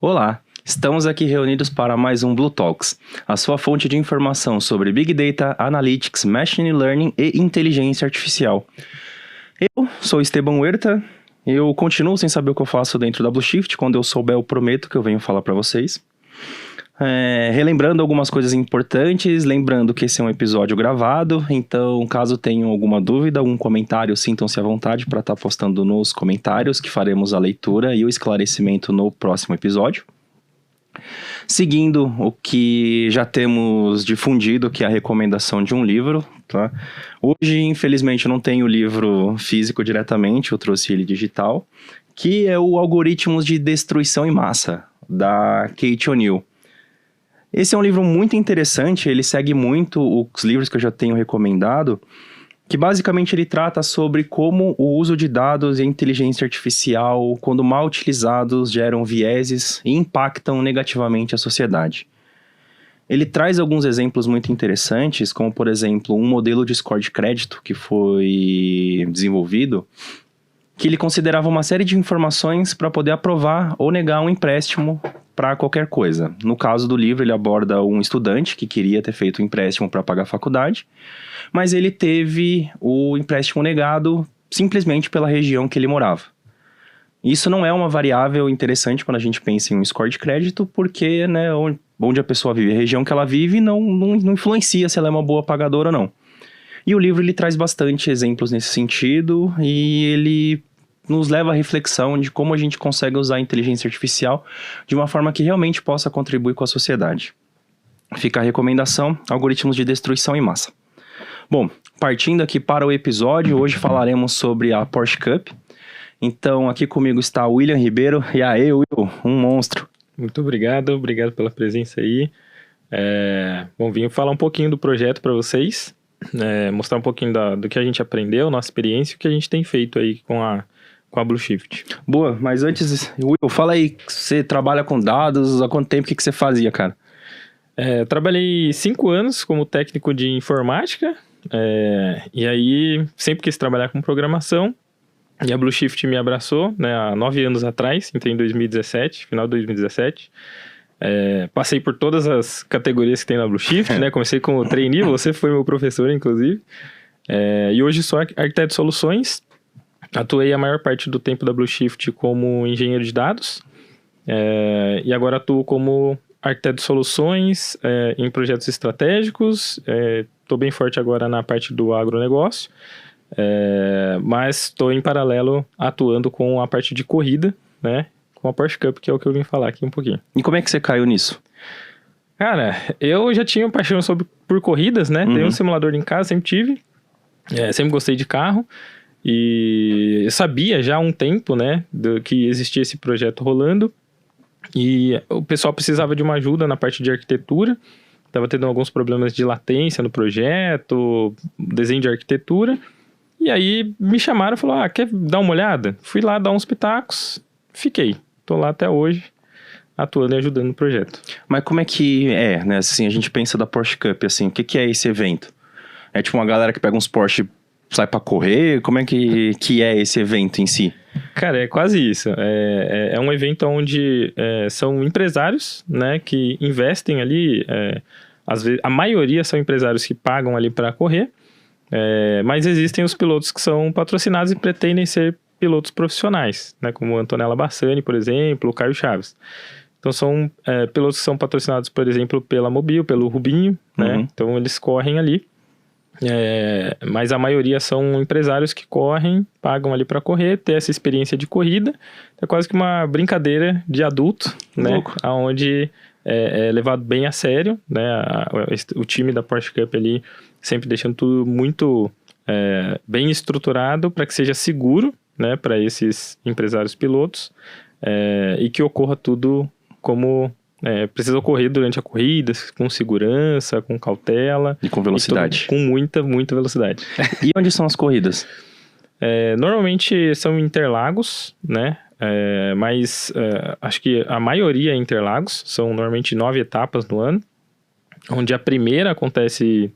Olá, estamos aqui reunidos para mais um Blue Talks, a sua fonte de informação sobre Big Data, Analytics, Machine Learning e Inteligência Artificial. Eu sou Esteban Huerta, eu continuo sem saber o que eu faço dentro da Blue Shift, quando eu souber eu prometo que eu venho falar para vocês. Relembrando algumas coisas importantes, lembrando que esse é um episódio gravado, então caso tenham alguma dúvida, algum comentário, sintam-se à vontade para estar postando nos comentários, que faremos a leitura e o esclarecimento no próximo episódio. Seguindo o que já temos difundido, que é a recomendação de um livro, tá? Hoje, infelizmente, eu não tenho o livro físico diretamente, eu trouxe ele digital, que é o Algoritmos de Destruição em Massa, da Kate O'Neill. Esse é um livro muito interessante, ele segue muito os livros que eu já tenho recomendado, que basicamente ele trata sobre como o uso de dados e a inteligência artificial, quando mal utilizados, geram vieses e impactam negativamente a sociedade. Ele traz alguns exemplos muito interessantes, como por exemplo, um modelo de score de crédito que foi desenvolvido, que ele considerava uma série de informações para poder aprovar ou negar um empréstimo para qualquer coisa. No caso do livro, ele aborda um estudante que queria ter feito um empréstimo para pagar a faculdade, mas ele teve o empréstimo negado simplesmente pela região que ele morava. Isso não é uma variável interessante quando a gente pensa em um score de crédito, porque né, onde a pessoa vive, a região que ela vive, não influencia se ela é uma boa pagadora ou não. E o livro ele traz bastante exemplos nesse sentido, e ele nos leva à reflexão de como a gente consegue usar a inteligência artificial de uma forma que realmente possa contribuir com a sociedade. Fica a recomendação, Algoritmos de Destruição em Massa. Bom, partindo aqui para o episódio, hoje falaremos sobre a Porsche Cup. Então, aqui comigo está o William Ribeiro. E aí, Will, um monstro. Muito obrigado pela presença aí. Bom, vim falar um pouquinho do projeto para vocês, mostrar um pouquinho do que a gente aprendeu, nossa experiência e o que a gente tem feito aí com a Blue Shift. Boa, mas antes, Will, fala aí, você trabalha com dados, há quanto tempo, o que você fazia, cara? Trabalhei 5 anos como técnico de informática, e aí sempre quis trabalhar com programação, e a Blue Shift me abraçou, né, há 9 anos atrás, entrei em 2017, final de 2017. Passei por todas as categorias que tem na Blue Shift, né, comecei como trainee, você foi meu professor, inclusive, e hoje sou arquiteto de soluções. Atuei a maior parte do tempo da Blue Shift como engenheiro de dados, e agora atuo como arquiteto de soluções em projetos estratégicos. Estou bem forte agora na parte do agronegócio, mas estou em paralelo atuando com a parte de corrida, né, com a Porsche Cup, que é o que eu vim falar aqui um pouquinho. E como é que você caiu nisso? Cara, eu já tinha paixão por corridas, né? Tenho um simulador em casa, sempre tive, sempre gostei de carro. E eu sabia já há um tempo, né, que existia esse projeto rolando, e o pessoal precisava de uma ajuda na parte de arquitetura, estava tendo alguns problemas de latência no projeto, desenho de arquitetura, e aí me chamaram e falaram, quer dar uma olhada? Fui lá dar uns pitacos, fiquei, tô lá até hoje, atuando e ajudando no projeto. Mas como é que né, assim, a gente pensa da Porsche Cup, assim, o que é esse evento? É tipo uma galera que pega uns Porsche, sai pra correr? Como é que é esse evento em si? Cara, é quase isso. É um evento onde são empresários, né, que investem ali. Às vezes, a maioria são empresários que pagam ali para correr, mas existem os pilotos que são patrocinados e pretendem ser pilotos profissionais, né, como Antonella Bassani, por exemplo, o Caio Chaves. Então são pilotos que são patrocinados, por exemplo, pela Mobil, pelo Rubinho, né? Então eles correm ali. Mas a maioria são empresários que correm, pagam ali para correr, ter essa experiência de corrida. É quase que uma brincadeira de adulto, né? Onde é levado bem a sério, né? O time da Porsche Cup ali sempre deixando tudo muito bem estruturado para que seja seguro, né? Para esses empresários pilotos, e que ocorra tudo como precisa ocorrer durante a corrida, com segurança, com cautela. E com velocidade. Com muita, muita velocidade. E onde são as corridas? Normalmente são em Interlagos, né? Mas acho que a maioria é em Interlagos. São normalmente 9 etapas no ano. Onde a primeira acontece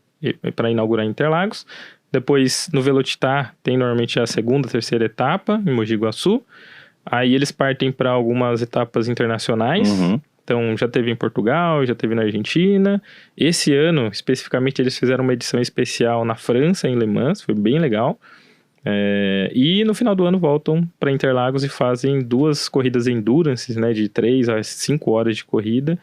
para inaugurar Interlagos. Depois, no Velocitar, tem normalmente a segunda, terceira etapa, em Mogi Guaçu. Aí eles partem para algumas etapas internacionais. Então, já teve em Portugal, já teve na Argentina. Esse ano, especificamente, eles fizeram uma edição especial na França, em Le Mans. Foi bem legal. E no final do ano voltam para Interlagos e fazem 2 corridas endurance, né? De 3 a 5 horas de corrida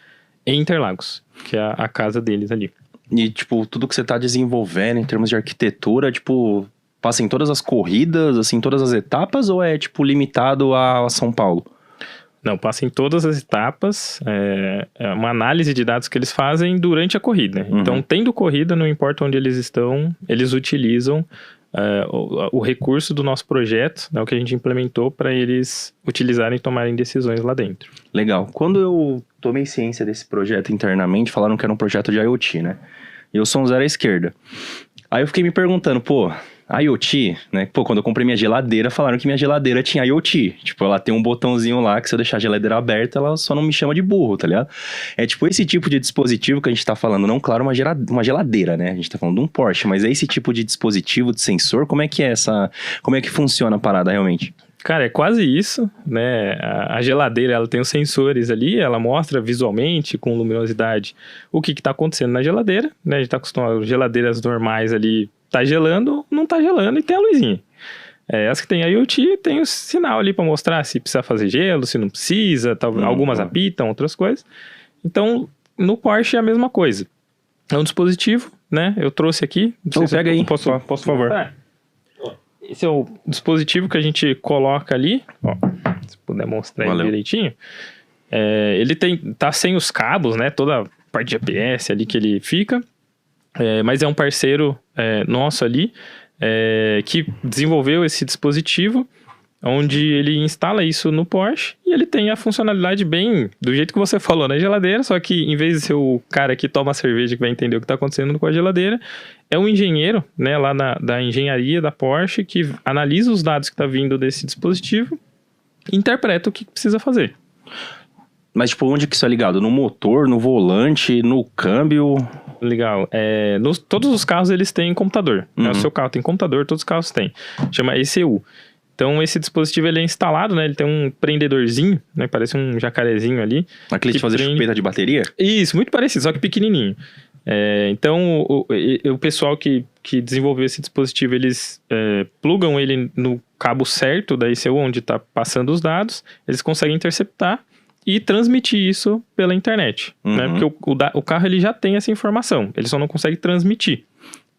em Interlagos, que é a casa deles ali. E, tipo, tudo que você tá desenvolvendo em termos de arquitetura, tipo, passa em todas as corridas, assim, todas as etapas, ou é, tipo, limitado a São Paulo? Não, passa em todas as etapas, é uma análise de dados que eles fazem durante a corrida. Então, tendo corrida, não importa onde eles estão, eles utilizam o recurso do nosso projeto, né, o que a gente implementou para eles utilizarem e tomarem decisões lá dentro. Legal. Quando eu tomei ciência desse projeto internamente, falaram que era um projeto de IoT, né? E eu sou um zero à esquerda. Aí eu fiquei me perguntando, pô, IoT, né? Pô, quando eu comprei minha geladeira, falaram que minha geladeira tinha IoT. Tipo, ela tem um botãozinho lá que se eu deixar a geladeira aberta, ela só não me chama de burro, tá ligado? É tipo esse tipo de dispositivo que a gente tá falando, não, claro, uma geladeira, né? A gente tá falando de um Porsche, mas é esse tipo de dispositivo, de sensor, como é que funciona a parada realmente? Cara, é quase isso, né? A geladeira, ela tem os sensores ali, ela mostra visualmente, com luminosidade, o que tá acontecendo na geladeira, né? A gente tá acostumado, geladeiras normais ali, tá gelando, não tá gelando e tem a luzinha. As que tem IoT tem o sinal ali para mostrar se precisa fazer gelo, se não precisa, algumas apitam, outras coisas. Então, no Porsche é a mesma coisa. É um dispositivo, né? Eu trouxe aqui. Pega aí, posso por favor. Esse é o dispositivo que a gente coloca ali. Ó, se puder mostrar ele direitinho. Ele tá sem os cabos, né? Toda a parte de GPS ali que ele fica. Mas é um parceiro nosso ali que desenvolveu esse dispositivo, onde ele instala isso no Porsche e ele tem a funcionalidade bem do jeito que você falou na geladeira, só que em vez de ser o cara que toma cerveja que vai entender o que está acontecendo com a geladeira, é um engenheiro, né, lá da engenharia da Porsche que analisa os dados que está vindo desse dispositivo e interpreta o que precisa fazer. Mas, tipo, onde que isso é ligado? No motor, no volante, no câmbio? Legal. Todos os carros, eles têm computador. Né? O seu carro tem computador, todos os carros têm. Chama ECU. Então, esse dispositivo, ele é instalado, né? Ele tem um prendedorzinho, né? Parece um jacarezinho ali. Aquele de fazer chupeta de bateria? Isso, muito parecido, só que pequenininho. Então, o pessoal que desenvolveu esse dispositivo, eles plugam ele no cabo certo da ECU, onde está passando os dados. Eles conseguem interceptar e transmitir isso pela internet, né? Porque o carro ele já tem essa informação, ele só não consegue transmitir.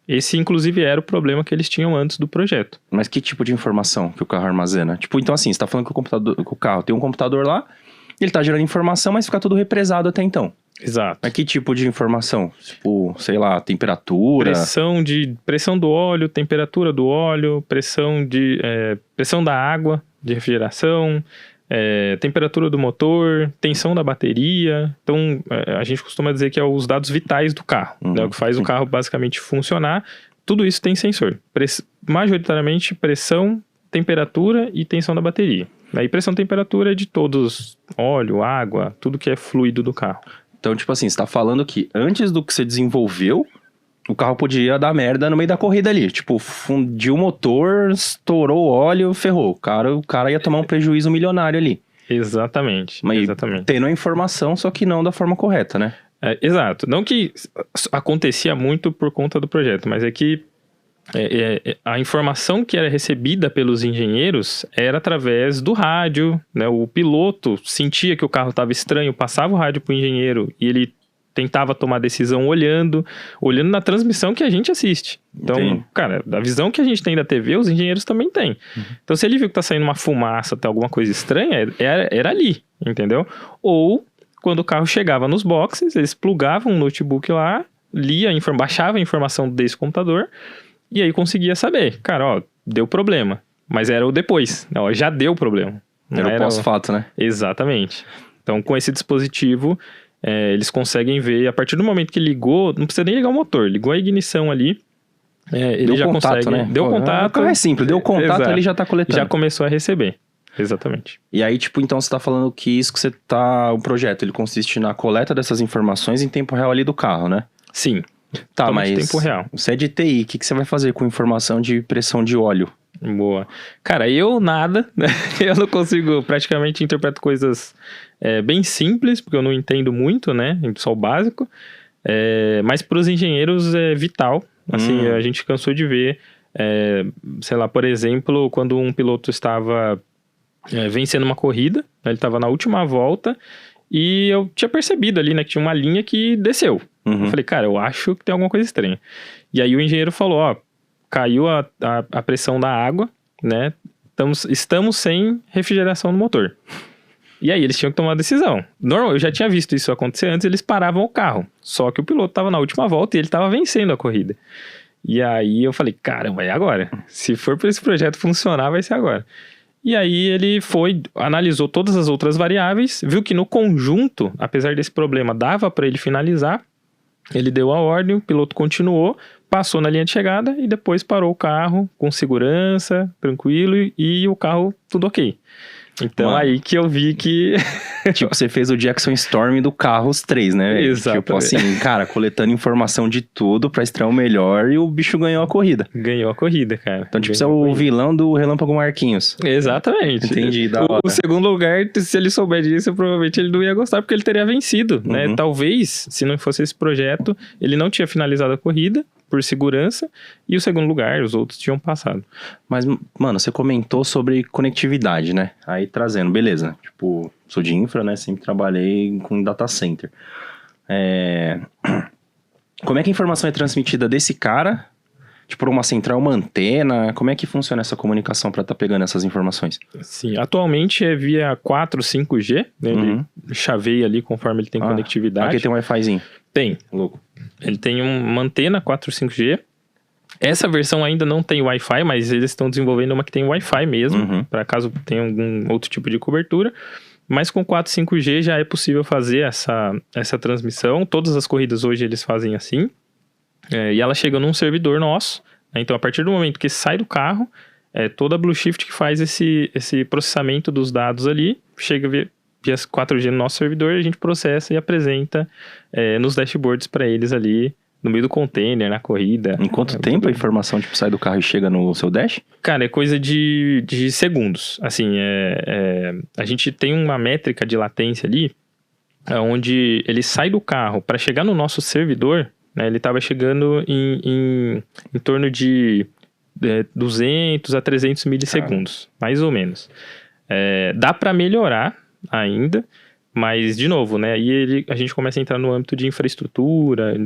Esse, inclusive, era o problema que eles tinham antes do projeto. Mas que tipo de informação que o carro armazena? Tipo, então assim, você tá falando que o carro tem um computador lá, ele tá gerando informação, mas fica tudo represado até então. Exato. Mas que tipo de informação? Tipo, sei lá, temperatura? Pressão do óleo, temperatura do óleo, pressão da água, de refrigeração, temperatura do motor, tensão da bateria. Então, a gente costuma dizer que é os dados vitais do carro, né? O que faz o carro basicamente funcionar. Tudo isso tem sensor. Majoritariamente, pressão, temperatura e tensão da bateria. Aí, pressão e temperatura é de todos, óleo, água, tudo que é fluido do carro. Então, tipo assim, você tá falando que antes do que você desenvolveu, o carro podia dar merda no meio da corrida ali. Tipo, fundiu o motor, estourou o óleo, ferrou. O cara ia tomar um prejuízo milionário ali. Exatamente. Mas exatamente. Tendo a informação, só que não da forma correta, né? Exato. Não que acontecia muito por conta do projeto, mas é que a informação que era recebida pelos engenheiros era através do rádio, né? O piloto sentia que o carro estava estranho, passava o rádio para o engenheiro e ele tentava tomar decisão olhando na transmissão que a gente assiste. Então, Entendi. Cara, a visão que a gente tem da TV, os engenheiros também têm. Então, se ele viu que tá saindo uma fumaça, tá alguma coisa estranha, era ali, entendeu? Ou, quando o carro chegava nos boxes, eles plugavam um notebook lá, baixava a informação desse computador, e aí conseguia saber, cara, ó, deu problema. Mas era o depois, ó, já deu problema. Era o pós-fato, né? Exatamente. Então, com esse dispositivo, eles conseguem ver, a partir do momento que ligou, não precisa nem ligar o motor, ligou a ignição ali, ele já consegue, né? Deu contato. O carro é simples, deu contato, ele já tá coletando. Já começou a receber, exatamente. E aí, tipo, então você tá falando que isso que o projeto, ele consiste na coleta dessas informações em tempo real ali do carro, né? Sim. Tá, mas tempo real. você é de TI, o que você vai fazer com informação de pressão de óleo? Boa. Cara, eu nada, né? Eu não consigo, praticamente interpreto coisas bem simples, porque eu não entendo muito, né? Só o básico. Mas para os engenheiros é vital. Assim, a gente cansou de ver, sei lá, por exemplo, quando um piloto estava vencendo uma corrida, né, ele estava na última volta, e eu tinha percebido ali, né, que tinha uma linha que desceu. Eu falei, cara, eu acho que tem alguma coisa estranha. E aí o engenheiro falou, ó, caiu a pressão da água, né, estamos sem refrigeração no motor. E aí eles tinham que tomar uma decisão. Eu já tinha visto isso acontecer antes, eles paravam o carro. Só que o piloto estava na última volta e ele estava vencendo a corrida. E aí eu falei, caramba, é agora. Se for para esse projeto funcionar, vai ser agora. E aí ele analisou todas as outras variáveis, viu que no conjunto, apesar desse problema, dava para ele finalizar. Ele deu a ordem, o piloto continuou, passou na linha de chegada e depois parou o carro com segurança, tranquilo, e o carro tudo ok. Então, aí que eu vi que... Tipo, você fez o Jackson Storm do carro, os 3, né? Exatamente. Tipo assim, cara, coletando informação de tudo pra extrair o melhor e o bicho ganhou a corrida. Ganhou a corrida, cara. Então, tipo, você é o vilão do Relâmpago Marquinhos. Exatamente. Entendi, da hora. O segundo lugar, se ele souber disso, provavelmente ele não ia gostar, porque ele teria vencido, né? Talvez, se não fosse esse projeto, ele não tinha finalizado a corrida, por segurança, e o segundo lugar, os outros tinham passado. Mas, mano, você comentou sobre conectividade, né? Aí trazendo, beleza. Tipo, sou de infra, né? Sempre trabalhei com data center. Como é que a informação é transmitida desse cara, tipo, por uma central, uma antena? Como é que funciona essa comunicação para estar pegando essas informações? Sim, atualmente é via 4, 5G, né? Ele chaveia ali conforme ele tem conectividade. Aqui tem um Wi-Fizinho. Tem. Louco. Ele tem uma antena 4, 5G. Essa versão ainda não tem Wi-Fi, mas eles estão desenvolvendo uma que tem Wi-Fi mesmo, para caso tenha algum outro tipo de cobertura. Mas com 4, 5G já é possível fazer essa transmissão. Todas as corridas hoje eles fazem assim. E ela chega num servidor nosso. Né? Então, a partir do momento que sai do carro, toda a Blue Shift que faz esse processamento dos dados ali, chega via 4G no nosso servidor, a gente processa e apresenta nos dashboards para eles ali, no meio do container, na corrida. Em quanto tempo a informação tipo, sai do carro e chega no seu dash? Cara, é coisa de segundos. Assim, a gente tem uma métrica de latência ali, onde ele sai do carro para chegar no nosso servidor, né, ele estava chegando em torno de 200 a 300 milissegundos, mais ou menos. Dá para melhorar ainda, mas, de novo, né, aí a gente começa a entrar no âmbito de infraestrutura.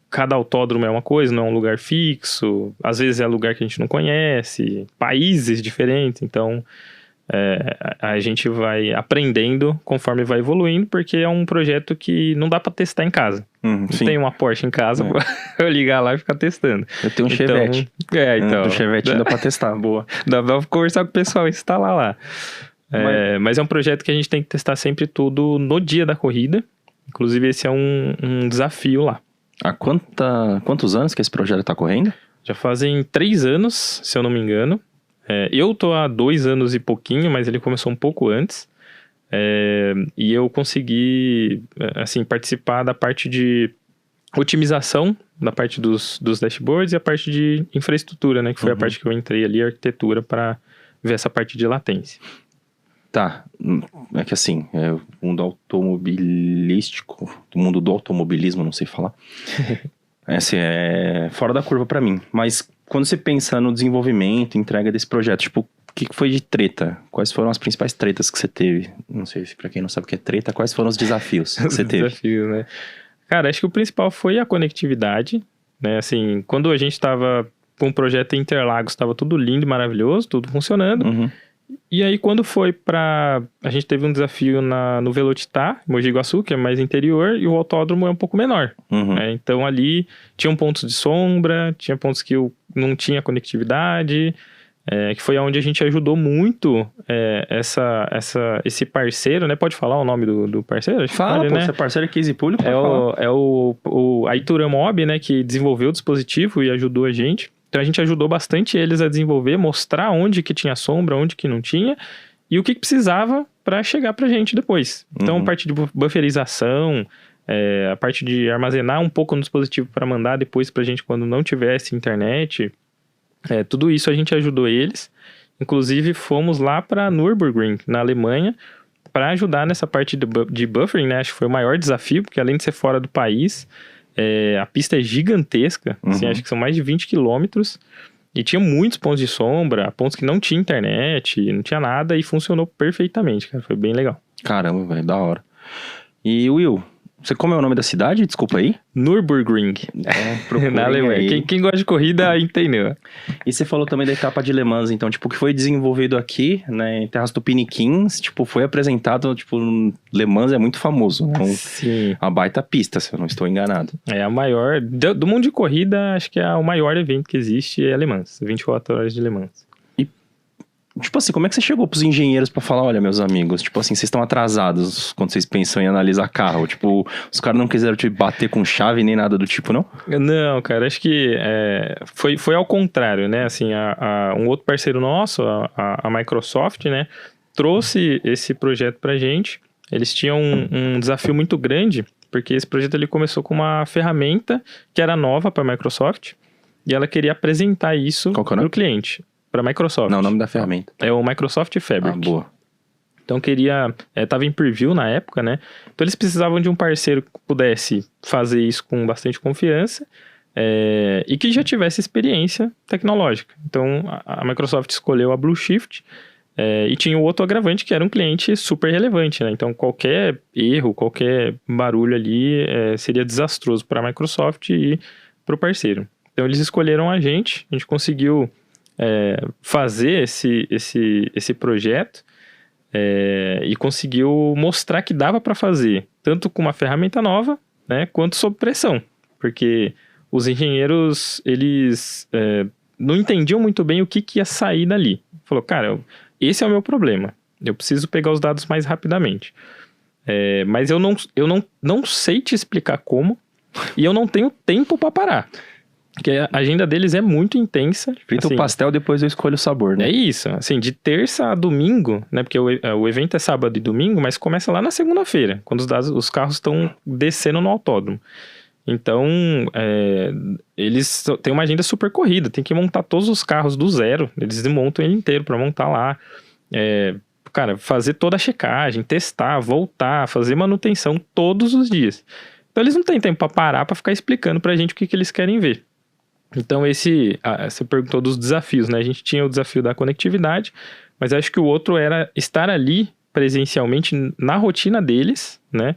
Cada autódromo é uma coisa, não é um lugar fixo, às vezes é lugar que a gente não conhece, países diferentes, então a gente vai aprendendo conforme vai evoluindo, porque é um projeto que não dá para testar em casa. Não tem uma Porsche em casa pra eu ligar lá e ficar testando. Eu tenho um Chevette. Então. O Chevette ainda pra testar, boa. Dá pra conversar com o pessoal e instalar lá. Mas é um projeto que a gente tem que testar sempre tudo no dia da corrida. Inclusive, esse é um desafio lá. Há quantos anos que esse projeto tá correndo? Já fazem 3 anos, se eu não me engano. Eu tô há 2 anos e pouquinho, mas ele começou um pouco antes. E eu consegui, assim, participar da parte de otimização, da parte dos dashboards e a parte de infraestrutura, né? Que foi a parte que eu entrei ali, a arquitetura, para ver essa parte de latência. Tá, é que assim, o mundo automobilístico, o mundo do automobilismo, não sei falar, assim, é fora da curva pra mim. Mas quando você pensa no desenvolvimento, entrega desse projeto, tipo, o que foi de treta? Quais foram as principais tretas que você teve? Não sei se pra quem não sabe o que é treta, quais foram os desafios que você teve? Desafios, né? Cara, acho que o principal foi a conectividade, né? Assim, quando a gente tava com o projeto em Interlagos, tava tudo lindo e maravilhoso, tudo funcionando. E aí, quando foi a gente teve um desafio no Velocitar, Mogi Guaçu, que é mais interior, e o autódromo é um pouco menor. Então, ali, tinham pontos de sombra, tinha pontos que não tinha conectividade, que foi onde a gente ajudou muito esse parceiro, né? Pode falar o nome do parceiro? Fala, né? Você é parceiro aqui, Zipulho, pode falar. A Itura Mob, né? Que desenvolveu o dispositivo e ajudou a gente. Então, a gente ajudou bastante eles a desenvolver, mostrar onde que tinha sombra, onde que não tinha, e o que precisava para chegar pra gente depois. Então, a parte de bufferização, a parte de armazenar um pouco no dispositivo para mandar depois pra gente quando não tivesse internet, Tudo isso a gente ajudou eles. Inclusive, fomos lá para Nürburgring, na Alemanha, para ajudar nessa parte de buffering, né? Acho que foi o maior desafio, porque além de ser fora do país, a pista é gigantesca, assim, acho que são mais de 20 quilômetros, e tinha muitos pontos de sombra, pontos que não tinha internet, não tinha nada, e funcionou perfeitamente, cara, foi bem legal. Caramba, velho, da hora. E Will, como é o nome da cidade? Desculpa aí. Nürburgring, na Alemanha. Quem gosta de corrida entendeu. E você falou também da etapa de Le Mans, então, tipo, que foi desenvolvido aqui, né, em terras tupiniquins, tipo, foi apresentado, tipo, Le Mans é muito famoso, né? Sim. Uma baita pista, se eu não estou enganado. É a maior, do mundo de corrida, acho que é o maior evento que existe é Le Mans, 24 horas de Le Mans. Tipo assim, como é que você chegou pros engenheiros pra falar, olha, meus amigos, tipo assim, vocês estão atrasados quando vocês pensam em analisar carro? Tipo, os caras não quiseram te bater com chave nem nada do tipo, não? Não, cara, acho que foi ao contrário, né? Assim, um outro parceiro nosso, a Microsoft, né, trouxe esse projeto pra gente. Eles tinham um desafio muito grande, porque esse projeto ele começou com uma ferramenta que era nova pra Microsoft, e ela queria apresentar isso pro cliente. Para Microsoft. Não, o nome da ferramenta. É o Microsoft Fabric. Ah, boa. Então tava em preview na época, né? Então eles precisavam de um parceiro que pudesse fazer isso com bastante confiança e que já tivesse experiência tecnológica. Então a Microsoft escolheu a Blue Shift e tinha o outro agravante que era um cliente super relevante, né? Então qualquer erro, qualquer barulho ali seria desastroso para a Microsoft e para o parceiro. Então eles escolheram a gente conseguiu fazer esse projeto e conseguiu mostrar que dava para fazer, tanto com uma ferramenta nova, né, quanto sob pressão, porque os engenheiros, eles não entendiam muito bem o que ia sair dali. Falou, cara, esse é o meu problema, eu preciso pegar os dados mais rapidamente, mas eu não sei te explicar como, e eu não tenho tempo para parar. Porque a agenda deles é muito intensa. Frita o pastel, depois eu escolho o sabor, né? É isso, assim, de terça a domingo, né? Porque o evento é sábado e domingo, mas começa lá na segunda-feira, quando os carros estão descendo no autódromo. Então, eles têm uma agenda super corrida, tem que montar todos os carros do zero, eles desmontam ele inteiro para montar lá. Cara, fazer toda a checagem, testar, voltar, fazer manutenção todos os dias. Então, eles não têm tempo para parar para ficar explicando pra gente o que eles querem ver. Então você perguntou dos desafios, né? A gente tinha o desafio da conectividade, mas acho que o outro era estar ali presencialmente na rotina deles, né?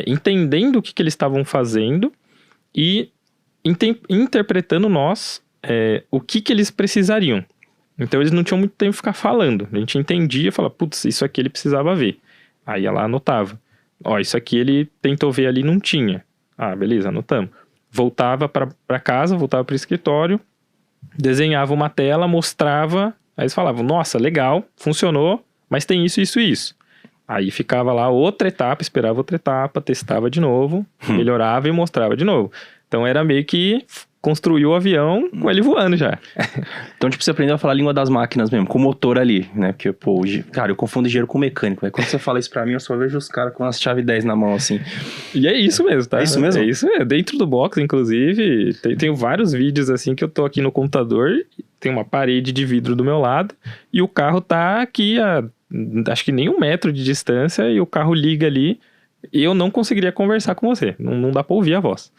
Entendendo o que eles estavam fazendo e interpretando o que eles precisariam. Então eles não tinham muito tempo de ficar falando. A gente entendia e falava, putz, isso aqui ele precisava ver. Aí ela anotava. Ó, isso aqui ele tentou ver ali e não tinha. Ah, beleza, anotamos. Voltava para casa, voltava para o escritório, desenhava uma tela, mostrava, aí eles falavam, nossa, legal, funcionou, mas tem isso, isso e isso. Aí ficava lá outra etapa, esperava outra etapa, testava de novo, melhorava e mostrava de novo. Então era meio que construiu o avião com ele voando já. Então, tipo, você aprendeu a falar a língua das máquinas mesmo, com o motor ali, né? Porque, pô, cara, eu confundo engenheiro com mecânico, né? Quando você fala isso pra mim, eu só vejo os caras com as chave 10 na mão, assim. E é isso mesmo, tá? É isso mesmo? É isso mesmo. Dentro do box, inclusive, tenho vários vídeos, assim, que eu tô aqui no computador, tem uma parede de vidro do meu lado, e o carro tá aqui a, acho que nem 1 metro de distância, e o carro liga ali, e eu não conseguiria conversar com você. Não dá pra ouvir a voz.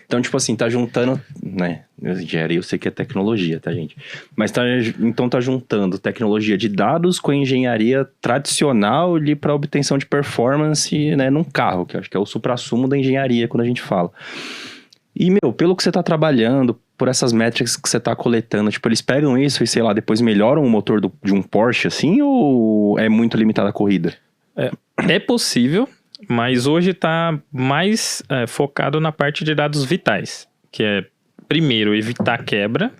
Então, tipo assim, tá juntando, né? Engenharia, eu sei que é tecnologia, tá, gente? Mas então tá juntando tecnologia de dados com a engenharia tradicional ali para obtenção de performance, né, num carro, que eu acho que é o suprassumo da engenharia quando a gente fala. E, pelo que você tá trabalhando, por essas métricas que você tá coletando, tipo, eles pegam isso e, sei lá, depois melhoram o motor de um Porsche, assim, ou é muito limitada a corrida? É possível. Mas hoje está mais focado na parte de dados vitais, que é, primeiro, evitar quebra,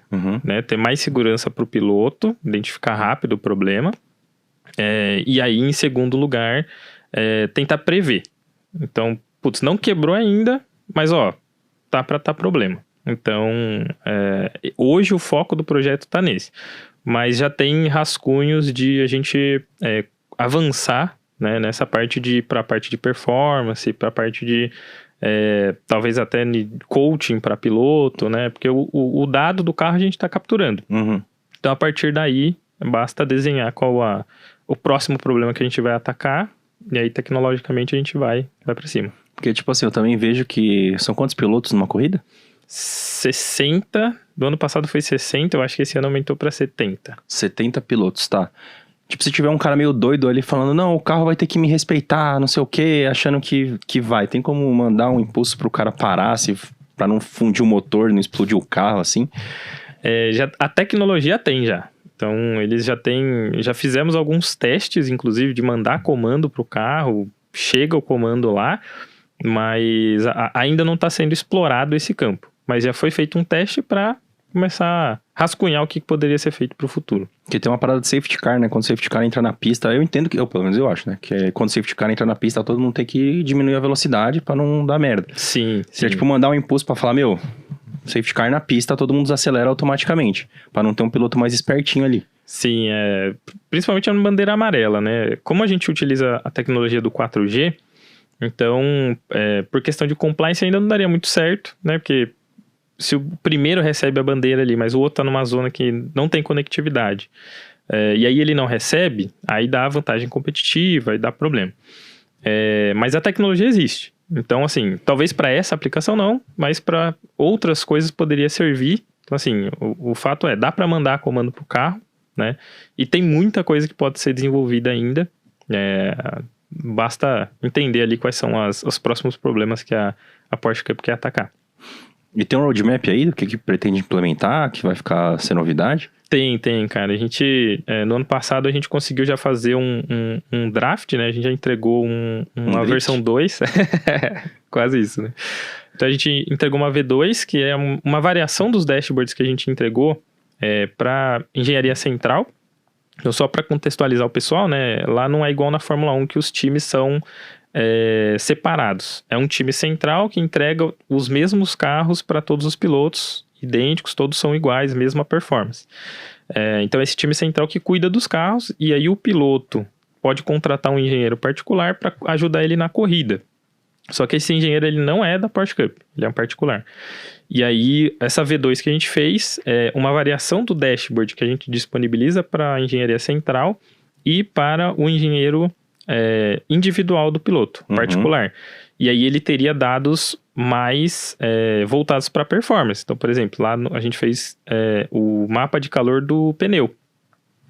né, ter mais segurança para o piloto, identificar rápido o problema, e aí, em segundo lugar, tentar prever. Então, putz, não quebrou ainda, mas tá para tá problema. Então, hoje o foco do projeto está nesse. Mas já tem rascunhos de a gente avançar, né, nessa parte para a parte de performance, para a parte de talvez até coaching para piloto, né? Porque o dado do carro a gente está capturando. Uhum. Então, a partir daí, basta desenhar qual o próximo problema que a gente vai atacar, e aí, tecnologicamente, a gente vai para cima. Porque, tipo assim, eu também vejo que são quantos pilotos numa corrida? 60, do ano passado foi 60, eu acho que esse ano aumentou para 70. 70 pilotos, tá. Tipo, se tiver um cara meio doido ali falando, não, o carro vai ter que me respeitar, não sei o quê, achando que vai. Tem como mandar um impulso pro cara parar, pra não fundir o motor, não explodir o carro, assim? A tecnologia tem já. Então, eles já fizemos alguns testes, inclusive, de mandar comando pro carro, chega o comando lá, mas ainda não está sendo explorado esse campo. Mas já foi feito um teste para começar a rascunhar o que poderia ser feito para o futuro. Porque tem uma parada de safety car, né? Quando o safety car entra na pista, eu entendo que, pelo menos eu acho, né? Que quando o safety car entra na pista, todo mundo tem que diminuir a velocidade para não dar merda. Sim. Se é tipo mandar um impulso para falar, meu, safety car na pista, todo mundo desacelera automaticamente, para não ter um piloto mais espertinho ali. Sim, principalmente na bandeira amarela, né? Como a gente utiliza a tecnologia do 4G, então, por questão de compliance ainda não daria muito certo, né? Porque se o primeiro recebe a bandeira ali, mas o outro está numa zona que não tem conectividade, e aí ele não recebe, aí dá vantagem competitiva e dá problema. Mas a tecnologia existe. Então, assim, talvez para essa aplicação não, mas para outras coisas poderia servir. Então, assim, o fato dá para mandar comando para o carro, né? E tem muita coisa que pode ser desenvolvida ainda. Basta entender ali quais são os próximos problemas que a Porsche Cup quer atacar. E tem um roadmap aí do que pretende implementar, que vai ficar ser novidade? Tem, cara. A gente, no ano passado, a gente conseguiu já fazer um draft, né? A gente já entregou uma versão 2. Quase isso, né? Então, a gente entregou uma V2, que é uma variação dos dashboards que a gente entregou para engenharia central. Então, só para contextualizar o pessoal, né? Lá não é igual na Fórmula 1 que os times são separados. É um time central que entrega os mesmos carros para todos os pilotos, idênticos, todos são iguais, mesma performance. Então, esse time central que cuida dos carros, e aí o piloto pode contratar um engenheiro particular para ajudar ele na corrida. Só que esse engenheiro ele não é da Porsche Cup, ele é um particular. E aí, essa V2 que a gente fez é uma variação do dashboard que a gente disponibiliza para a engenharia central e para o engenheiro individual do piloto, particular. E aí ele teria dados mais voltados para performance. Então, por exemplo, lá a gente fez o mapa de calor do pneu.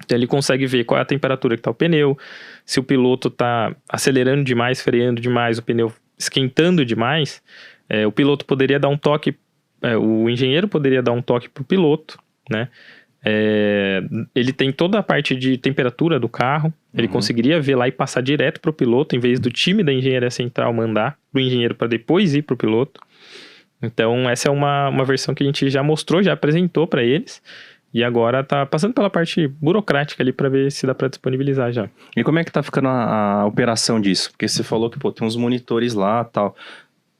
Então ele consegue ver qual é a temperatura que está o pneu, se o piloto está acelerando demais, freando demais, o pneu esquentando demais, o piloto poderia dar um toque, o engenheiro poderia dar um toque para o piloto, né? Ele tem toda a parte de temperatura do carro, ele conseguiria ver lá e passar direto para o piloto, em vez do time da engenharia central mandar para o engenheiro para depois ir para o piloto. Então essa é uma versão que a gente já mostrou, já apresentou para eles, e agora tá passando pela parte burocrática ali para ver se dá para disponibilizar já. E como é que tá ficando a operação disso? Porque você falou que tem uns monitores lá e tal.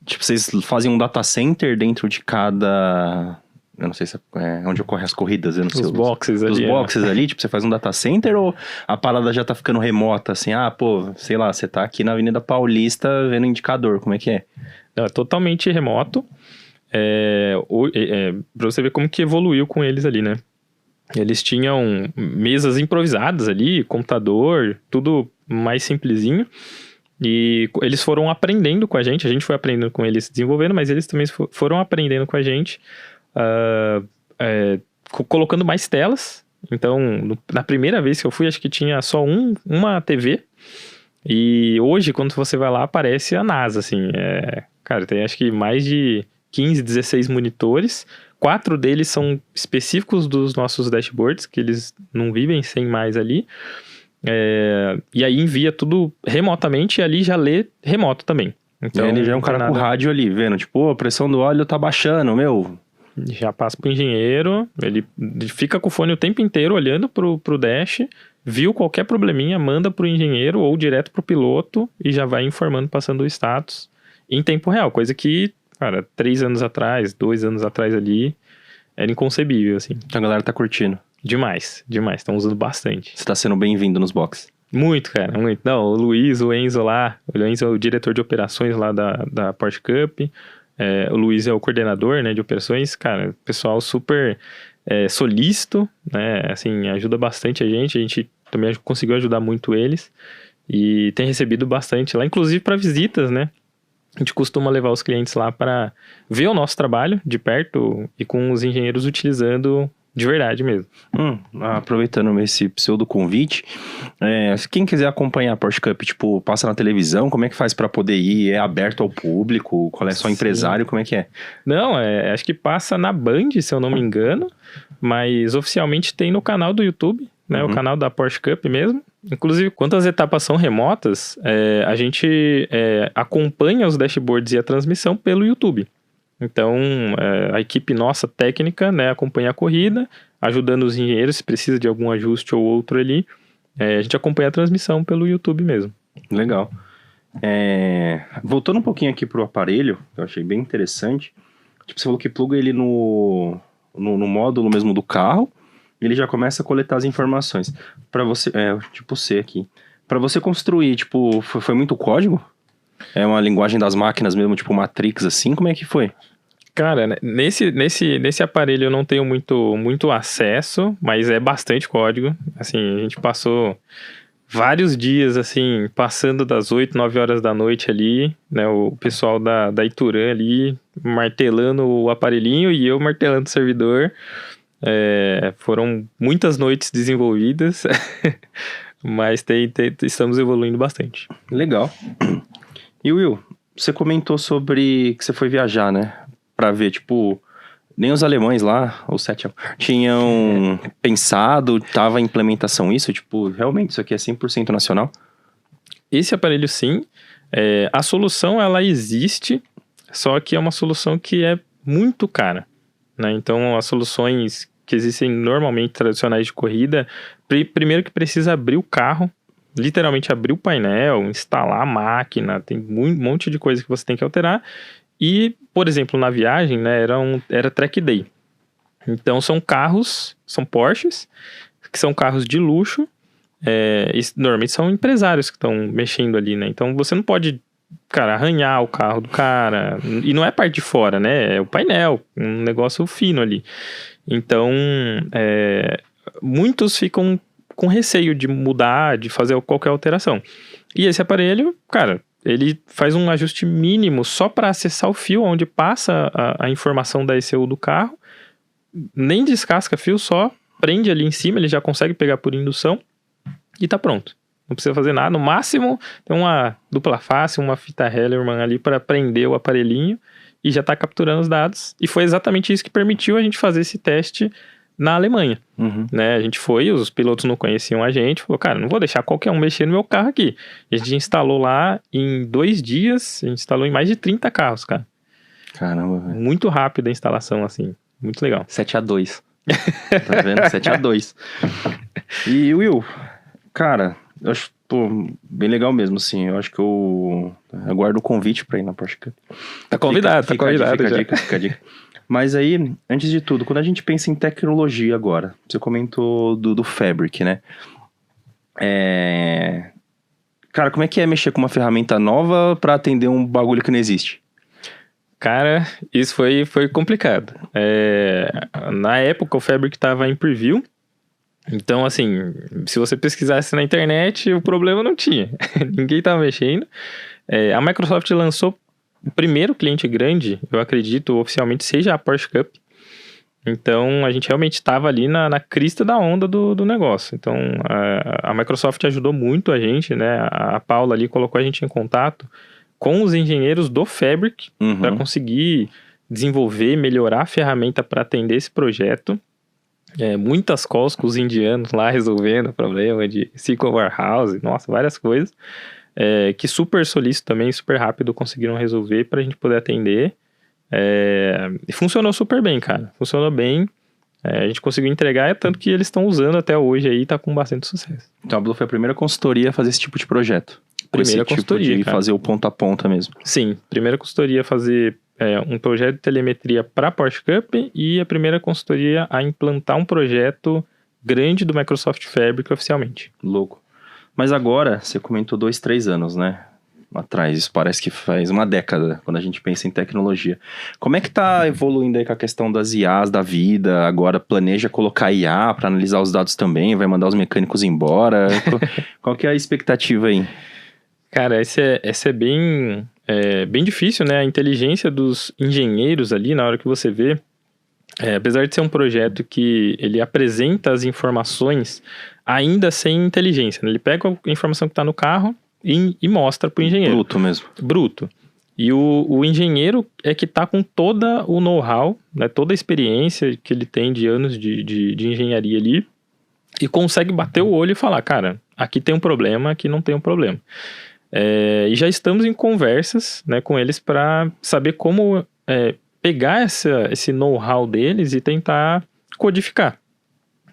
Tipo, vocês fazem um data center dentro de cada... Eu não sei se é onde ocorrem as corridas, eu não sei. Os boxes ali. Os boxes ali, tipo, você faz um data center ou a parada já tá ficando remota, assim? Sei lá, você tá aqui na Avenida Paulista vendo indicador, como é que é? Não, é totalmente remoto. Pra você ver como que evoluiu com eles ali, né? Eles tinham mesas improvisadas ali, computador, tudo mais simplesinho. E eles foram aprendendo com a gente foi aprendendo com eles desenvolvendo, mas eles também foram aprendendo com a gente, colocando mais telas. Então, na primeira vez que eu fui, acho que tinha só uma TV. E hoje, quando você vai lá, aparece a NASA, assim. Cara, tem acho que mais de 15, 16 monitores. 4 deles são específicos dos nossos dashboards, que eles não vivem sem mais ali. E aí envia tudo remotamente e ali já lê remoto também. Então, ele já é um cara com rádio ali, vendo, tipo, a pressão do óleo tá baixando, meu. Já passa pro engenheiro, ele fica com o fone o tempo inteiro olhando pro dash, viu qualquer probleminha, manda pro engenheiro ou direto pro piloto e já vai informando, passando o status em tempo real, coisa que, cara, 3 anos atrás, 2 anos atrás ali, era inconcebível, assim. A galera tá curtindo. Demais, estão usando bastante. Você tá sendo bem-vindo nos boxes. Muito, cara, muito. Não, o Luiz, o Enzo lá, o Enzo é o diretor de operações lá da Porsche Cup, o Luiz é o coordenador, né, de operações, cara, pessoal super solícito, né, assim, ajuda bastante a gente também conseguiu ajudar muito eles, e tem recebido bastante lá, inclusive para visitas, né, a gente costuma levar os clientes lá para ver o nosso trabalho de perto e com os engenheiros utilizando de verdade mesmo. Aproveitando esse pseudo convite, se quem quiser acompanhar a Porsche Cup, tipo, passa na televisão, como é que faz pra poder ir? É aberto ao público? Qual é só Sim. empresário? Como é que é? Não, acho que passa na Band, se eu não me engano, mas oficialmente tem no canal do YouTube, né, o canal da Porsche Cup mesmo. Inclusive, quando as etapas são remotas, a gente acompanha os dashboards e a transmissão pelo YouTube. Então, a equipe nossa técnica, né, acompanha a corrida, ajudando os engenheiros se precisa de algum ajuste ou outro ali. A gente acompanha a transmissão pelo YouTube mesmo. Legal. Voltando um pouquinho aqui pro aparelho, que eu achei bem interessante. Tipo, você falou que pluga ele no módulo mesmo do carro, e ele já começa a coletar as informações. Para você, tipo C aqui. Para você construir, tipo, foi muito código? É uma linguagem das máquinas mesmo, tipo Matrix assim? Como é que foi? Cara, nesse aparelho eu não tenho muito acesso, mas é bastante código. Assim, a gente passou vários dias, assim, passando das 8, 9 horas da noite ali, né? O pessoal da Ituran ali martelando o aparelhinho e eu martelando o servidor. Foram muitas noites desenvolvidas, mas estamos evoluindo bastante. Legal. E Will, você comentou sobre que você foi viajar, né? Pra ver, tipo, nem os alemães lá, os 7 tinham pensado, tava em implementação isso, tipo, realmente isso aqui é 100% nacional? Esse aparelho sim, a solução ela existe, só que é uma solução que é muito cara, né? Então as soluções que existem normalmente tradicionais de corrida, primeiro que precisa abrir o carro, literalmente abrir o painel, instalar a máquina, tem um monte de coisa que você tem que alterar. E, por exemplo, na viagem, né, era track day. Então são Porsches, que são carros de luxo, e normalmente são empresários que estão mexendo ali, né? Então você não pode, cara, arranhar o carro do cara, e não é a parte de fora, né? É o painel, um negócio fino ali. Então, muitos ficam com receio de mudar, de fazer qualquer alteração. E esse aparelho, cara, ele faz um ajuste mínimo só para acessar o fio onde passa a informação da ECU do carro, nem descasca fio, só prende ali em cima, ele já consegue pegar por indução e tá pronto. Não precisa fazer nada, no máximo tem uma dupla face, uma fita Hellerman ali para prender o aparelhinho e já tá capturando os dados. E foi exatamente isso que permitiu a gente fazer esse teste na Alemanha, né? A gente foi, os pilotos não conheciam a gente, falou, cara, não vou deixar qualquer um mexer no meu carro aqui. A gente instalou lá em 2 dias, a gente instalou em mais de 30 carros, cara. Caramba, velho. Muito rápida a instalação, assim, muito legal. 7-2. Tá vendo? 7-2. E Will, cara, eu acho, pô, bem legal mesmo, assim. Eu acho que eu aguardo o convite pra ir na Porsche Cup. Tá convidado, fica a dica. Mas aí, antes de tudo, quando a gente pensa em tecnologia agora, você comentou do Fabric, né? Cara, como é que é mexer com uma ferramenta nova pra atender um bagulho que não existe? Cara, isso foi complicado. Na época, o Fabric estava em preview. Então, assim, se você pesquisasse na internet, o problema não tinha. Ninguém estava mexendo. A Microsoft lançou o primeiro cliente grande, eu acredito, oficialmente, seja a Porsche Cup. Então, a gente realmente estava ali na crista da onda do negócio. Então, a Microsoft ajudou muito a gente, né? A Paula ali colocou a gente em contato com os engenheiros do Fabric para conseguir desenvolver, melhorar a ferramenta para atender esse projeto. Muitas calls com os indianos lá resolvendo o problema de SQL Warehouse, nossa, várias coisas. Que super solícito também, super rápido conseguiram resolver para a gente poder atender. E funcionou super bem, cara. Funcionou bem. A gente conseguiu entregar, tanto que eles estão usando até hoje aí, tá com bastante sucesso. Então a Blue foi a primeira consultoria a fazer esse tipo de projeto. Primeira consultoria, tipo de cara. fazer o ponta a ponta mesmo. Sim, primeira consultoria a fazer um projeto de telemetria para a Porsche Cup e a primeira consultoria a implantar um projeto grande do Microsoft Fabric oficialmente. Louco. Mas agora, você comentou 2, 3 anos, né? Atrás, isso parece que faz uma década, quando a gente pensa em tecnologia. Como é que tá evoluindo aí com a questão das IAs da vida? Agora planeja colocar IA para analisar os dados também? Vai mandar os mecânicos embora? Qual que é a expectativa aí? Cara, esse é bem difícil, né? A inteligência dos engenheiros ali, na hora que você vê, apesar de ser um projeto que ele apresenta as informações ainda sem inteligência, né? Ele pega a informação que está no carro e mostra para o engenheiro. Bruto mesmo. Bruto. E o engenheiro é que está com toda o know-how, né? Toda a experiência que ele tem de anos de engenharia ali e consegue bater o olho e falar, cara, aqui tem um problema, aqui não tem um problema. E já estamos em conversas, né, com eles para saber como pegar esse know-how deles e tentar codificar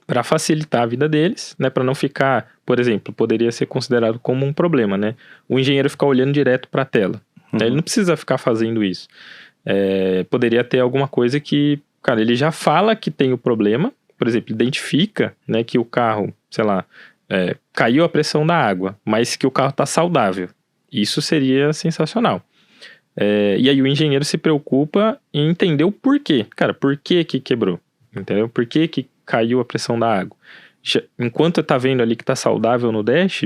para facilitar a vida deles, né, para não ficar, por exemplo, poderia ser considerado como um problema, né, o engenheiro ficar olhando direto para a tela. Né, ele não precisa ficar fazendo isso. Poderia ter alguma coisa que, cara, ele já fala que tem o problema, por exemplo, identifica, né, que o carro, sei lá, caiu a pressão da água, mas que o carro está saudável. Isso seria sensacional. E aí o engenheiro se preocupa em entender o porquê. Cara, por que quebrou? Entendeu? Por que caiu a pressão da água? Enquanto está vendo ali que está saudável no dash,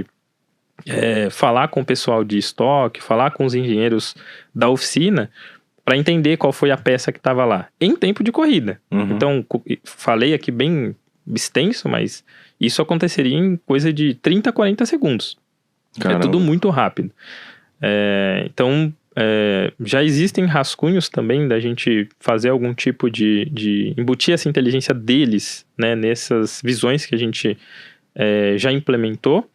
falar com o pessoal de estoque, falar com os engenheiros da oficina, para entender qual foi a peça que estava lá. Em tempo de corrida. Uhum. Então, falei aqui bem extenso, mas isso aconteceria em coisa de 30 a 40 segundos. Caramba. É tudo muito rápido. Então, já existem rascunhos também da gente fazer algum tipo de embutir essa inteligência deles, né, nessas visões que a gente já implementou.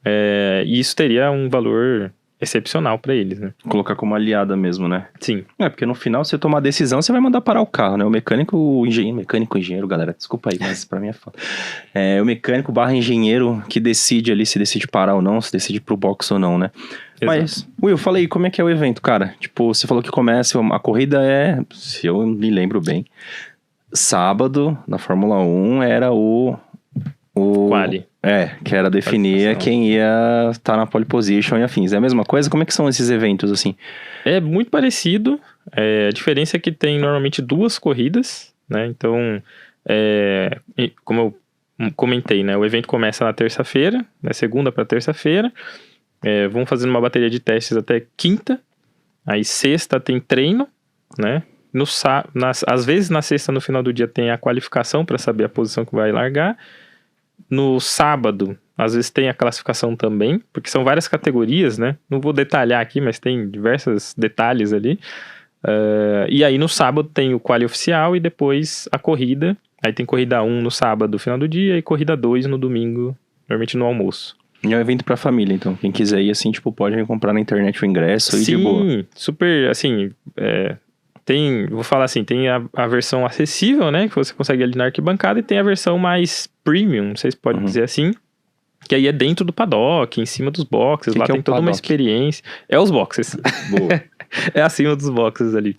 E isso teria um valor excepcional para eles, né? Colocar como aliada mesmo, né? Sim. Porque no final, você tomar a decisão, você vai mandar parar o carro, né? O engenheiro, galera, desculpa aí, mas pra mim é foda. O mecânico / engenheiro que decide ali se decide parar ou não, se decide pro box ou não, né? Exato. Mas, Will, fala aí, como é que é o evento, cara? Tipo, você falou que começa, a corrida se eu me lembro bem, sábado, na Fórmula 1, era o Quali. Que era definir quem ia estar na pole position e afins. É a mesma coisa? Como é que são esses eventos, assim? É muito parecido. A diferença é que tem normalmente 2 corridas, né? Então, como eu comentei, né? O evento começa na terça-feira, né? Segunda para terça-feira. Vão fazendo uma bateria de testes até quinta. Aí sexta tem treino, né? Às vezes na sexta, no final do dia, tem a qualificação para saber a posição que vai largar. No sábado, às vezes tem a classificação também, porque são várias categorias, né? Não vou detalhar aqui, mas tem diversos detalhes ali. E aí no sábado tem o quali oficial e depois a corrida. Aí tem corrida 1 no sábado, final do dia, e corrida 2 no domingo, normalmente no almoço. E é um evento pra família, então. Quem quiser ir, assim, tipo, pode comprar na internet o ingresso e de boa. Sim, super, assim... vou falar assim, tem a versão acessível, né, que você consegue ali na arquibancada, e tem a versão mais premium, não sei se pode dizer assim, que aí é dentro do paddock, em cima dos boxes, lá tem toda uma experiência. É os boxes. Boa. É acima dos boxes ali.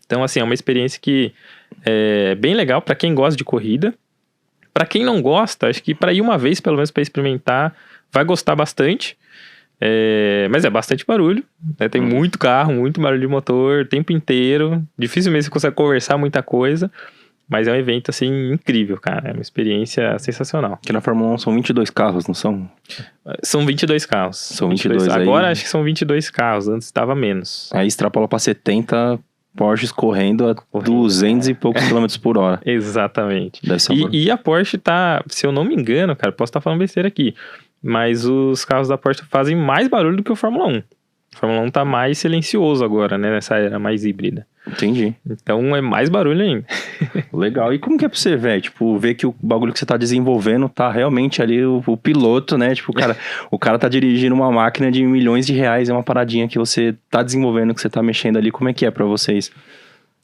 Então, assim, é uma experiência que é bem legal pra quem gosta de corrida. Pra quem não gosta, acho que pra ir uma vez, pelo menos pra experimentar, vai gostar bastante. Mas é bastante barulho, né? Tem muito carro, muito barulho de motor o tempo inteiro. Dificilmente você consegue conversar muita coisa, mas é um evento, assim, incrível, cara. É uma experiência sensacional. Que na Fórmula 1 são 22 carros, não são? São 22 carros. São 22 aí. Agora acho que são 22 carros, antes estava menos. Aí extrapola pra 70 Porsches correndo a 200 e poucos quilômetros por hora. Exatamente. Deve ser E a Porsche tá, se eu não me engano, cara, posso estar falando besteira aqui, mas os carros da Porsche fazem mais barulho do que o Fórmula 1. O Fórmula 1 tá mais silencioso agora, né? Nessa era mais híbrida. Entendi. Então é mais barulho ainda. Legal. E como que é pra você ver? Tipo, ver que o bagulho que você tá desenvolvendo tá realmente ali, o piloto, né? Tipo, o cara tá dirigindo uma máquina de milhões de reais, é uma paradinha que você tá desenvolvendo, que você tá mexendo ali. Como é que é pra vocês?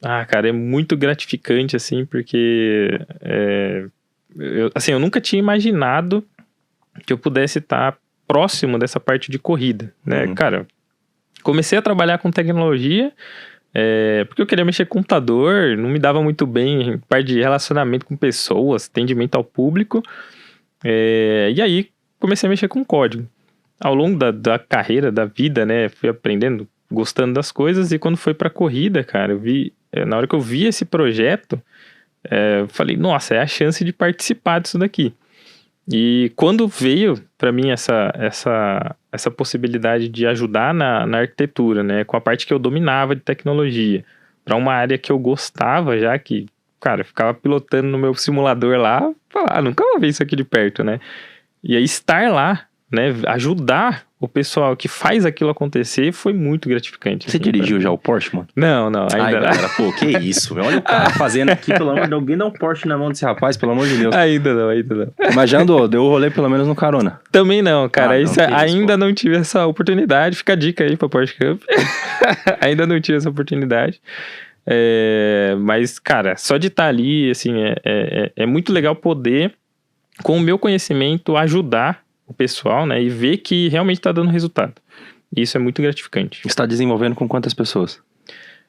Ah, cara, é muito gratificante, assim, porque... eu nunca tinha imaginado que eu pudesse estar próximo dessa parte de corrida, né? Cara, comecei a trabalhar com tecnologia porque eu queria mexer com computador, não me dava muito bem em parte de relacionamento com pessoas, atendimento ao público. E aí comecei a mexer com código. Ao longo da carreira, da vida, né, fui aprendendo, gostando das coisas, e quando foi pra corrida, cara, na hora que eu vi esse projeto, eu falei, nossa, é a chance de participar disso daqui. E quando veio para mim essa possibilidade de ajudar na arquitetura, né, com a parte que eu dominava de tecnologia, para uma área que eu gostava já, que, cara, eu ficava pilotando no meu simulador lá, falar, nunca vou ver isso aqui de perto, né? E aí estar lá, né, ajudar o pessoal que faz aquilo acontecer foi muito gratificante. Você assim, dirigiu já o Porsche, mano? Não, ainda não. Galera, pô, que isso, velho. Olha o cara fazendo aqui, pelo amor de Deus. Alguém dá um Porsche na mão desse rapaz, pelo amor de Deus. Ainda não. Mas já andou, deu o rolê pelo menos no carona. Também não, cara. Ainda pô. Não tive essa oportunidade. Fica a dica aí pra Porsche Cup. Ainda não tive essa oportunidade. Mas, cara, só de estar ali, assim, é muito legal poder, com o meu conhecimento, ajudar o pessoal, né? E ver que realmente tá dando resultado. Isso é muito gratificante. Você está desenvolvendo com quantas pessoas?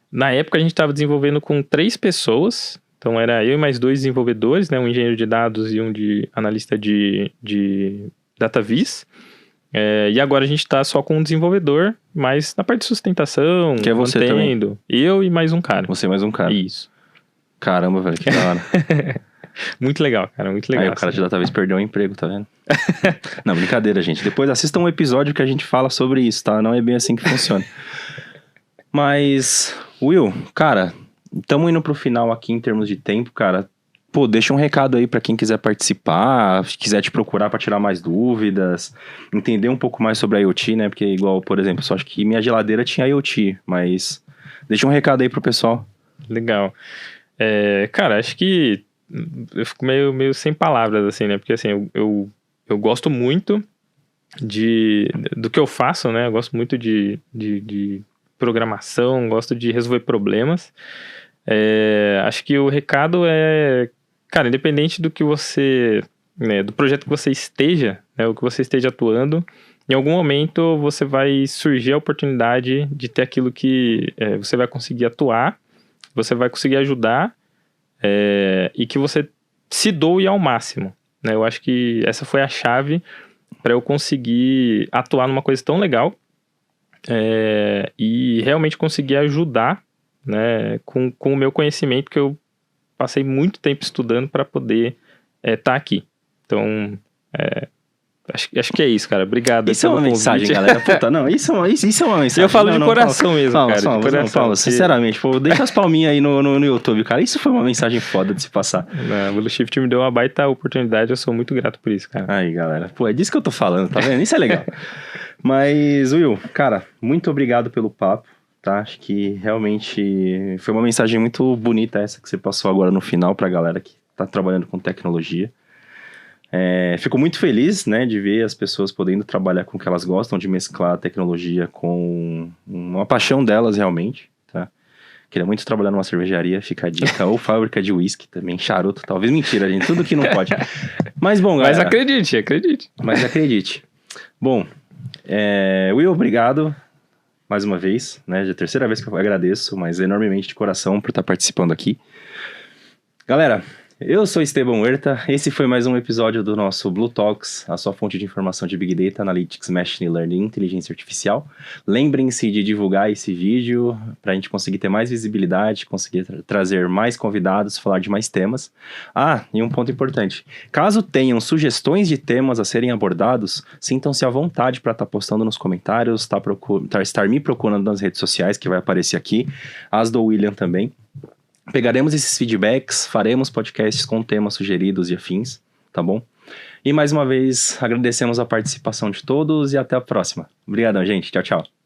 Na época, a gente estava desenvolvendo com 3 pessoas. Então, era eu e mais 2 desenvolvedores, né? Um engenheiro de dados e um de analista de DataVis. E agora a gente está só com um desenvolvedor, mas na parte de sustentação, que é você mantendo. Também. Eu e mais um cara. Você e mais um cara. Isso. Caramba, velho, que da hora. Muito legal, cara, muito legal. Aí o cara de DataVis perdeu o emprego, tá vendo? Não, brincadeira, gente. Depois assistam um episódio que a gente fala sobre isso, tá? Não é bem assim que funciona. Mas, Will, cara, estamos indo pro final aqui em termos de tempo, cara. Pô, deixa um recado aí pra quem quiser participar, quiser te procurar pra tirar mais dúvidas, entender um pouco mais sobre a IoT, né? Porque igual, por exemplo, eu só acho que minha geladeira tinha IoT, mas deixa um recado aí pro pessoal. Legal. Cara, acho que eu fico meio sem palavras, assim, né? Porque, assim, eu gosto muito do que eu faço, né? Eu gosto muito de programação, gosto de resolver problemas. Acho que o recado cara, independente do que você, né, do projeto que você esteja, né, o que você esteja atuando, em algum momento você vai surgir a oportunidade de ter aquilo que você vai conseguir atuar, você vai conseguir ajudar, e que você se doe ao máximo, né? Eu acho que essa foi a chave para eu conseguir atuar numa coisa tão legal, e realmente conseguir ajudar, né, com o meu conhecimento, que eu passei muito tempo estudando para poder estar aqui. Então, acho que é isso, cara. Obrigado. Isso é uma mensagem, galera. Puta, não, isso é uma mensagem. Eu falo de coração mesmo, cara. Paulo, sinceramente, pô, deixa as palminhas aí no YouTube, cara. Isso foi uma mensagem foda de se passar. O Blue Shift me deu uma baita oportunidade, eu sou muito grato por isso, cara. Aí, galera. Pô, é disso que eu tô falando, tá vendo? Isso é legal. Mas, Will, cara, muito obrigado pelo papo, tá? Acho que realmente foi uma mensagem muito bonita essa que você passou agora no final pra galera que tá trabalhando com tecnologia. Fico muito feliz, né, de ver as pessoas podendo trabalhar com o que elas gostam, de mesclar a tecnologia com uma paixão delas realmente, tá? Queria muito trabalhar numa cervejaria, fica a dica, ou fábrica de uísque também, charuto, talvez. Mentira, gente, tudo que não pode. Mas bom, galera. Mas acredite. Mas acredite. Bom, Will, obrigado mais uma vez, né? Já é a terceira vez que eu agradeço, mas enormemente de coração por estar participando aqui. Galera, eu sou Esteban Huerta, esse foi mais um episódio do nosso Blue Talks, a sua fonte de informação de Big Data, Analytics, Machine Learning e Inteligência Artificial. Lembrem-se de divulgar esse vídeo para a gente conseguir ter mais visibilidade, conseguir trazer mais convidados, falar de mais temas. E um ponto importante, caso tenham sugestões de temas a serem abordados, sintam-se à vontade para estar postando nos comentários, estar me procurando nas redes sociais, que vai aparecer aqui, as do William também. Pegaremos esses feedbacks, faremos podcasts com temas sugeridos e afins, tá bom? E mais uma vez, agradecemos a participação de todos e até a próxima. Obrigadão, gente. Tchau, tchau.